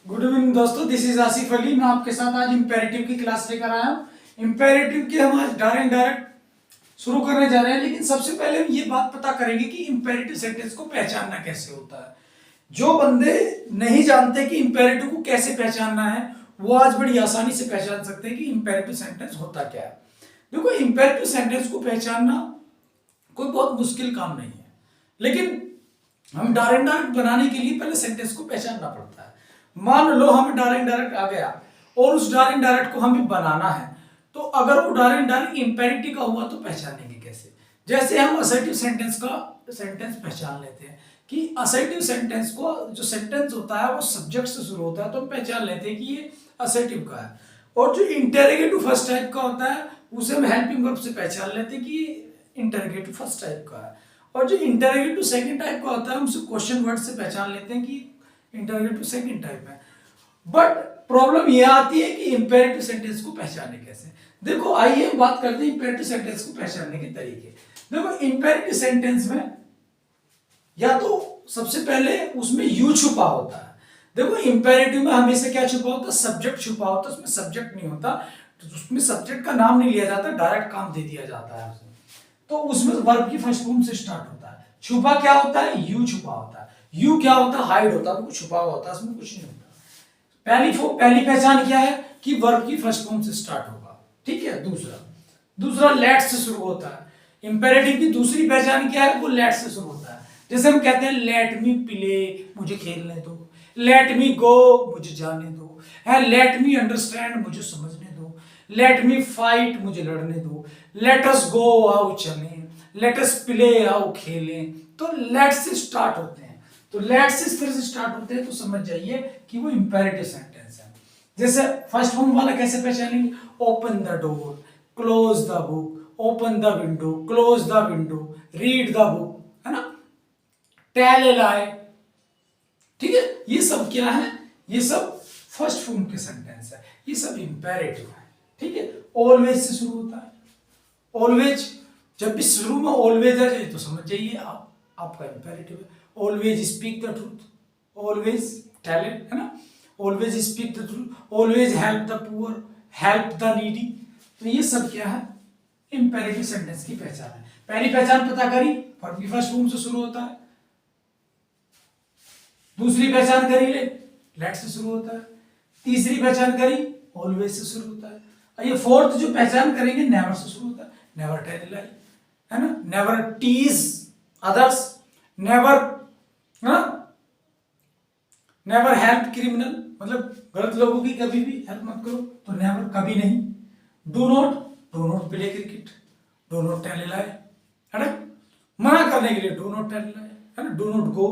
Good evening दोस्तों, this is Asif Ali. मैं आपके साथ आज इंपेरेटिव की क्लास लेकर आया हूँ। इंपेरेटिव के हम आज डायरेक्ट शुरू करने जा रहे हैं, लेकिन सबसे पहले हम ये बात पता करेंगे कि इंपेरेटिव सेंटेंस को पहचानना कैसे होता है। जो बंदे नहीं जानते कि इंपेरेटिव को कैसे पहचानना है, वो आज बड़ी आसानी से पहचान सकते हैं कि इंपेरेटिव सेंटेंस होता क्या है। देखो, इंपेरेटिव सेंटेंस को पहचानना कोई बहुत मुश्किल काम नहीं है, लेकिन हम डायरेक्ट बनाने के लिए पहले सेंटेंस को पहचानना पड़ता है। मान लो हमें डायरेक्ट आ गया और उस डायरेक्ट को हमें बनाना है, तो अगर वो डायरेक्ट इंपेरेटिव का हुआ तो पहचानेंगे कैसे। जैसे हम असर्टिव सेंटेंस का सेंटेंस पहचान लेते हैं कि असर्टिव सेंटेंस को, जो सेंटेंस होता है वो सब्जेक्ट से शुरू होता है, तो हम पहचान लेते हैं कि ये असर्टिव का है। और जो इंटेरोगेटिव फर्स्ट टाइप का होता है उसे हम हेल्पिंग वर्ब से पहचान लेते हैं कि ये इंटेरोगेटिव फर्स्ट टाइप का है। और जो इंटेरोगेटिव सेकंड टाइप का होता है हम उसे क्वेश्चन वर्ड से पहचान लेते हैं कि इंटेरोगेटिव सेकंड टाइप है। बट प्रॉब्लम यह आती है कि इंपेरेटिव सेंटेंस को पहचाने कैसे। देखो, आइए हम बात करते हैं इंपेरेटिव सेंटेंस को पहचानने के तरीके। देखो, इंपेरेटिव सेंटेंस में या तो सबसे पहले उसमें यू छुपा होता है। देखो, इंपेरेटिव में हमेशा क्या छुपा होता है? सब्जेक्ट छुपा होता है। उसमें सब्जेक्ट नहीं होता, तो उसमें सब्जेक्ट का नाम नहीं लिया जाता, डायरेक्ट काम दे दिया जाता है उसमें। तो उसमें वर्ब की फर्स्ट फॉर्म से स्टार्ट होता है। छुपा क्या होता है? यू छुपा होता है। यू क्या होता है? हाइड होता है, कुछ छुपा हुआ होता है, उसमें कुछ नहीं होता। पहली पहचान क्या है कि वर्ब की फर्स्ट फॉर्म से स्टार्ट होगा, ठीक है। दूसरा लेट से शुरू होता है। इंपेरेटिव की दूसरी पहचान क्या है? वो लेट से शुरू होता है। जैसे हम कहते हैं लेट मी प्ले, मुझे खेलने दो। लेट मी गो, मुझे जाने दो। लेट मी अंडरस्टैंड, मुझे समझने दो। लेट मी फाइट, मुझे लड़ने दो। लेट अस गो, आओ चलें। लेट अस प्ले, आओ खेलें। तो लेट से स्टार्ट होते हैं। तो लेट से इस तरह से स्टार्ट होते हैं, तो समझ जाइए कि वो इंपेरेटिव सेंटेंस है। जैसे फर्स्ट फॉर्म वाला कैसे पहचानेंगे? Open the door, close the book, open the window, close the window, read the book, है ना। टेल ए लाई, ठीक है। ये सब क्या है? ये सब फर्स्ट फॉर्म के सेंटेंस है, ये सब इंपेरेटिव है, ठीक है। ऑलवेज से शुरू होता है। ऑलवेज, जब भी शुरू में ऑलवेज आ जाए तो समझ जाइए आपका इंपेरेटिव है। Always speak the truth, always tell it, है ना। Always speak the truth, always help the poor, help the needy. तो ये सब क्या है? इंपेरेटिव सेंटेंस की पहचान है। पहली पहचान पता करी, वर्ब की फर्स्ट फॉर्म से शुरू होता है। दूसरी पहचान करी, लेट से शुरू होता है। तीसरी पहचान करी, ऑलवेज से शुरू होता है। और ये फोर्थ जो पहचान करेंगे, नेवर से शुरू होता है। नेवर टेल लाई, है ना। Never tease others, never, never help criminal, मतलब गलत लोगों की कभी भी हेल्प मत करो, तो नेवर, कभी नहीं। Do not play cricket, do not tell a lie, है ना। मना करने के लिए do not tell a lie, है ना। डू नॉट गो,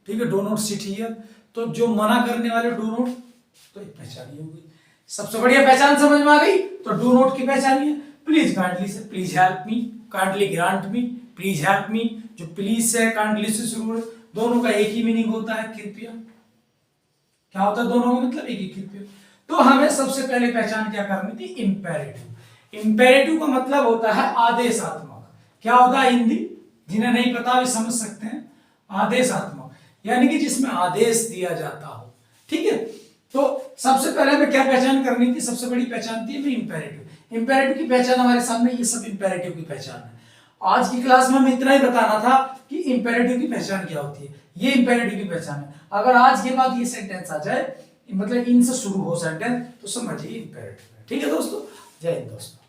ठीक है। डू नॉट सिट हियर, तो जो मना करने वाले डू नॉट, तो एक पहचान ही होगी। सबसे बढ़िया पहचान समझ में आ गई, तो डू नॉट की पहचान है प्लीज काइंडली से, please help me, kindly grant me, please help me. जो प्लीज से काइंडली से शुरू है, दोनों का एक ही मीनिंग होता है, कृपया। क्या होता है दोनों का मतलब? एक ही, कृपया। तो हमें सबसे पहले पहचान क्या करनी थी? इंपेरेटिव। इंपेरेटिव का मतलब होता है आदेशात्मक। क्या होता है हिंदी? जिन्हें नहीं पता वे समझ सकते हैं। आदेशात्मक यानी कि जिसमें आदेश दिया जाता हो, ठीक है। तो सबसे पहले हमें क्या पहचान करनी थी? सबसे बड़ी पहचान थी हमें इंपेरेटिव। इंपेरेटिव की पहचान हमारे सामने, ये सब इंपेरेटिव की पहचान है। आज की क्लास में हमें इतना ही बताना था कि इंपेरेटिव की पहचान क्या होती है। ये इंपेरेटिव की पहचान है। अगर आज के बाद ये सेंटेंस आ जाए, मतलब इनसे शुरू हो सेंटेंस, तो समझिए इंपेरेटिव है, ठीक है दोस्तों। जय हिंद दोस्तों।